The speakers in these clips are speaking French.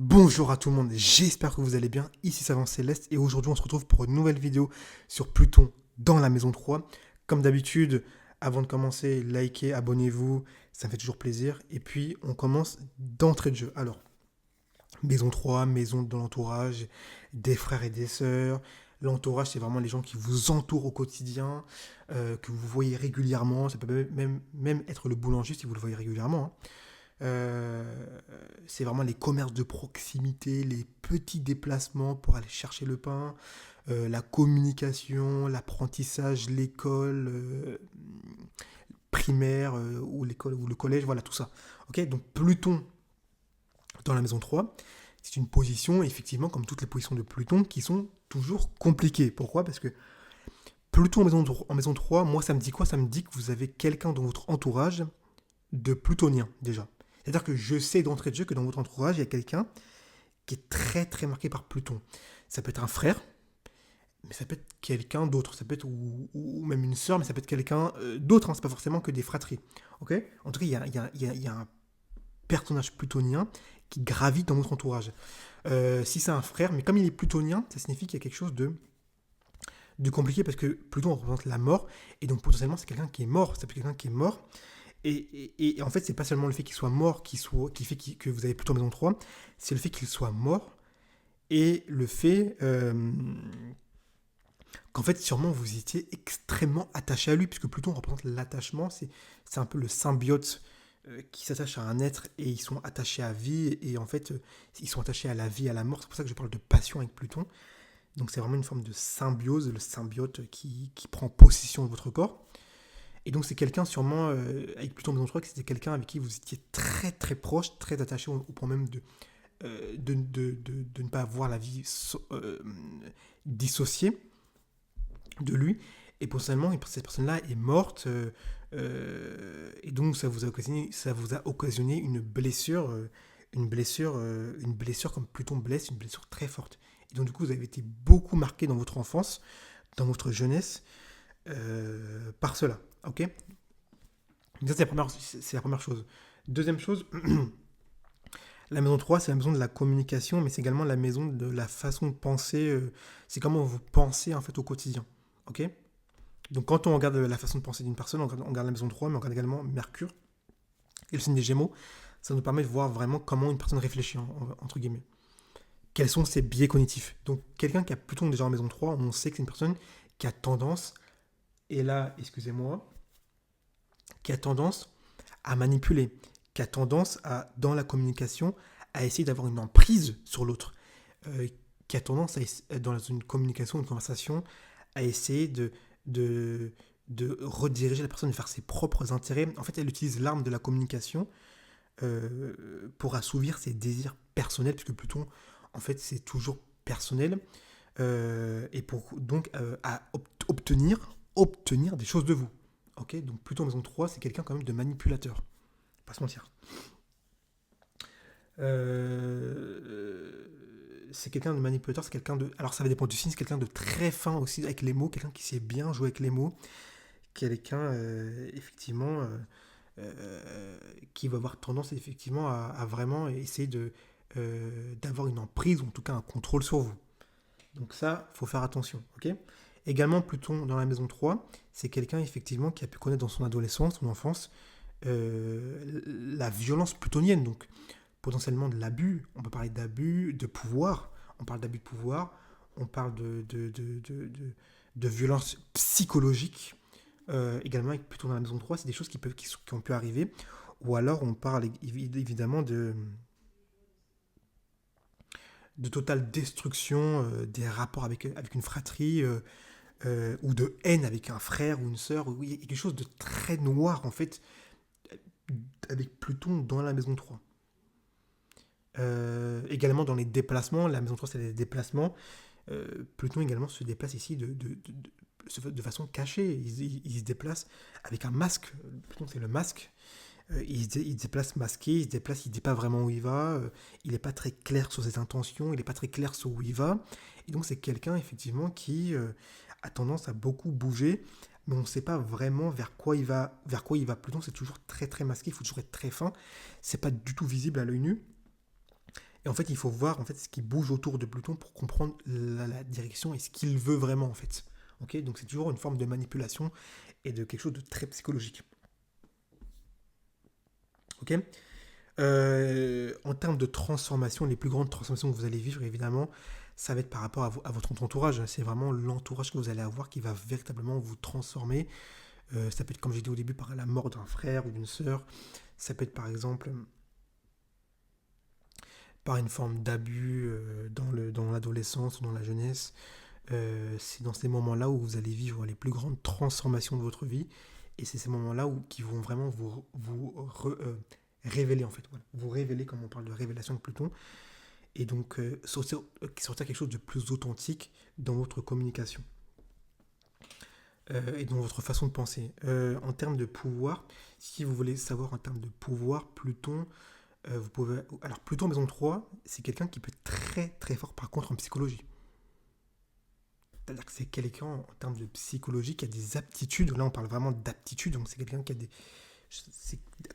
Bonjour à tout le monde, j'espère que vous allez bien, ici Savant Céleste et aujourd'hui on se retrouve pour une nouvelle vidéo sur Pluton dans la maison 3. Comme d'habitude, avant de commencer, likez, abonnez-vous, ça me fait toujours plaisir. Et puis on commence d'entrée de jeu. Alors, maison 3, maison dans l'entourage, des frères et des sœurs. L'entourage, c'est vraiment les gens qui vous entourent au quotidien, que vous voyez régulièrement. Ça peut même être le boulanger si vous le voyez régulièrement, hein. C'est vraiment les commerces de proximité, les petits déplacements pour aller chercher le pain, la communication, l'apprentissage, l'école primaire ou l'école ou le collège, voilà tout ça. Ok, donc Pluton dans la maison 3, c'est une position, effectivement, comme toutes les positions de Pluton, qui sont toujours compliquées. Pourquoi? Parce que Pluton en maison 3, moi ça me dit quoi? Ça me dit que vous avez quelqu'un dans votre entourage de plutonien déjà. C'est-à-dire que je sais d'entrée de jeu que dans votre entourage, il y a quelqu'un qui est très très marqué par Pluton. Ça peut être un frère, mais ça peut être quelqu'un d'autre. Ça peut être ou même une sœur, mais ça peut être quelqu'un d'autre. Hein. C'est pas forcément que des fratries. Ok. En tout cas, il y a un personnage plutonien qui gravite dans votre entourage. Si c'est un frère, mais comme il est plutonien, ça signifie qu'il y a quelque chose de compliqué parce que Pluton représente la mort et donc potentiellement c'est quelqu'un qui est mort. Ça peut être quelqu'un qui est mort. Et en fait, c'est pas seulement le fait qu'il soit mort qui fait que vous avez Pluton en maison 3, c'est le fait qu'il soit mort et le fait qu'en fait, sûrement, vous étiez extrêmement attaché à lui, puisque Pluton représente l'attachement, c'est un peu le symbiote qui s'attache à un être et ils sont attachés à vie, et en fait, ils sont attachés à la vie, à la mort. C'est pour ça que je parle de passion avec Pluton. Donc, c'est vraiment une forme de symbiose, le symbiote qui prend possession de votre corps. Et donc, c'est quelqu'un, sûrement, avec Pluton en maison 3, que c'était quelqu'un avec qui vous étiez très très proche, très attaché, au point même de ne pas voir la vie dissociée de lui. Et potentiellement, cette personne-là est morte. Et donc, ça vous a occasionné une blessure comme Pluton blesse, une blessure très forte. Et donc, du coup, vous avez été beaucoup marqué dans votre enfance, dans votre jeunesse, par cela. Ok. Donc ça, c'est la première chose. Deuxième chose, la maison 3, c'est la maison de la communication, mais c'est également la maison de la façon de penser. C'est comment vous pensez en fait au quotidien. Ok. Donc quand on regarde la façon de penser d'une personne, on regarde la maison 3, mais on regarde également Mercure et le signe des Gémeaux. Ça nous permet de voir vraiment comment une personne réfléchit, entre guillemets. Quels sont ses biais cognitifs. Donc quelqu'un qui a Pluton déjà en maison 3, on sait que c'est une personne qui a tendance, et là, excusez-moi, qui a tendance à manipuler, qui a tendance à, dans la communication, à essayer d'avoir une emprise sur l'autre, qui a tendance à, dans une communication, une conversation, à essayer de, de rediriger la personne vers ses propres intérêts. En fait, elle utilise l'arme de la communication pour assouvir ses désirs personnels, puisque Pluton, en fait, c'est toujours personnel, et pour donc obtenir des choses de vous. Ok, donc Pluton maison 3, c'est quelqu'un quand même de manipulateur. Pas se mentir. C'est quelqu'un de manipulateur, c'est quelqu'un de. Alors ça va dépendre du signe, c'est quelqu'un de très fin aussi avec les mots, quelqu'un qui sait bien jouer avec les mots, quelqu'un effectivement qui va avoir tendance effectivement à vraiment essayer d'avoir une emprise ou en tout cas un contrôle sur vous. Donc ça, il faut faire attention. Ok. Également, Pluton dans la maison 3, c'est quelqu'un effectivement qui a pu connaître dans son adolescence, son enfance, la violence plutonienne. Donc potentiellement de l'abus. On peut parler d'abus de pouvoir. On parle d'abus de pouvoir. On parle de violence psychologique. Également avec Pluton dans la maison 3, c'est des choses qui ont pu arriver. Ou alors on parle évidemment de totale destruction des rapports avec une fratrie ou de haine avec un frère ou une sœur. Il y a quelque chose de très noir en fait avec Pluton dans la maison 3. Également dans les déplacements, la maison 3 c'est les déplacements. Pluton également se déplace ici de façon cachée. Il se déplace avec un masque. Pluton c'est le masque. Il se déplace masqué, il ne dit pas vraiment où il va, il n'est pas très clair sur ses intentions, il n'est pas très clair sur où il va. Et donc c'est quelqu'un effectivement qui a tendance à beaucoup bouger, mais on ne sait pas vraiment vers quoi il va. Pluton c'est toujours très très masqué, il faut toujours être très fin. C'est pas du tout visible à l'œil nu. Et en fait, il faut voir en fait ce qui bouge autour de Pluton pour comprendre la direction et ce qu'il veut vraiment en fait. Ok, donc c'est toujours une forme de manipulation et de quelque chose de très psychologique. Ok. En termes de transformation, les plus grandes transformations que vous allez vivre, évidemment, ça va être par rapport à votre entourage. C'est vraiment l'entourage que vous allez avoir qui va véritablement vous transformer. Ça peut être, comme j'ai dit au début, par la mort d'un frère ou d'une sœur. Ça peut être, par exemple, par une forme d'abus dans l'adolescence ou dans la jeunesse. C'est dans ces moments-là où vous allez vivre les plus grandes transformations de votre vie. Et c'est ces moments-là qui vont vraiment révéler, en fait. Voilà. Vous révéler, comme on parle de révélation de Pluton. Et donc, sortir quelque chose de plus authentique dans votre communication. Et dans votre façon de penser. En termes de pouvoir, si vous voulez savoir en termes de pouvoir, Pluton, vous pouvez. Alors, Pluton maison 3, c'est quelqu'un qui peut être très très fort par contre en psychologie. C'est-à-dire que c'est quelqu'un en termes de psychologie qui a des aptitudes. Là, on parle vraiment d'aptitudes. Donc, c'est quelqu'un qui a des.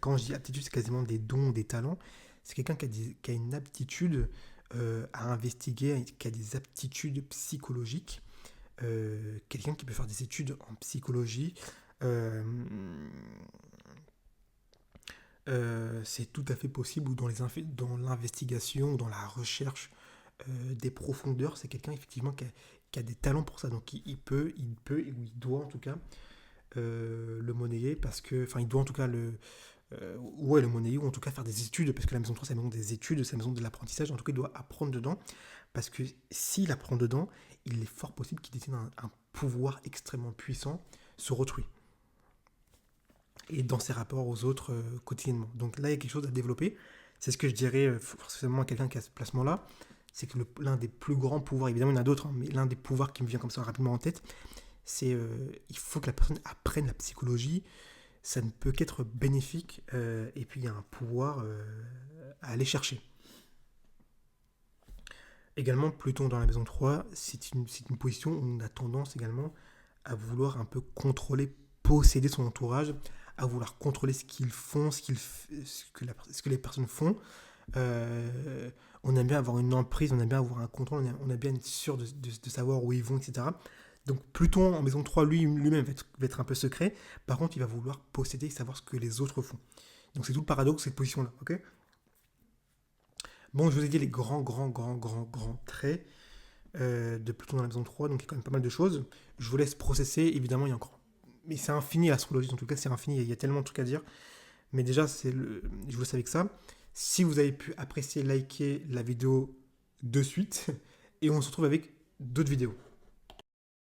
Quand je dis aptitude, c'est quasiment des dons, des talents. C'est quelqu'un qui a une aptitude à investiguer, qui a des aptitudes psychologiques. Quelqu'un qui peut faire des études en psychologie. euh, c'est tout à fait possible, ou dans l'investigation, ou dans la recherche des profondeurs, c'est quelqu'un effectivement qui a des talents pour ça. Donc ou il doit en tout cas le monnayer parce que, enfin, il doit en tout cas le monnayer, ou en tout cas faire des études, parce que la maison 3 c'est la maison des études, c'est la maison de l'apprentissage. En tout cas, il doit apprendre dedans, parce que s'il apprend dedans, il est fort possible qu'il détienne un pouvoir extrêmement puissant sur autrui et dans ses rapports aux autres quotidiennement. Donc là, il y a quelque chose à développer. C'est ce que je dirais forcément à quelqu'un qui a ce placement-là. C'est que l'un des plus grands pouvoirs, évidemment il y en a d'autres, hein, mais l'un des pouvoirs qui me vient comme ça rapidement en tête, c'est il faut que la personne apprenne la psychologie. Ça ne peut qu'être bénéfique. Et puis il y a un pouvoir à aller chercher. Également, Pluton dans la maison 3, c'est une position où on a tendance également à vouloir un peu contrôler, posséder son entourage, à vouloir contrôler ce qu'ils font, ce que les personnes font. On aime bien avoir une emprise, on aime bien avoir un contrôle, on aime bien être sûr de savoir où ils vont, etc. Donc Pluton en maison 3, lui-même va être un peu secret. Par contre, il va vouloir posséder et savoir ce que les autres font. Donc c'est tout le paradoxe de cette position-là. Ok. Bon, je vous ai dit les grands traits de Pluton dans la maison 3, donc il y a quand même pas mal de choses. Je vous laisse processer, évidemment, il y a encore. Mais c'est infini l'astrologie, en tout cas, c'est infini, il y a tellement de trucs à dire. Mais déjà, je vous laisse avec ça. Si vous avez pu apprécier, liker la vidéo de suite, et on se retrouve avec d'autres vidéos.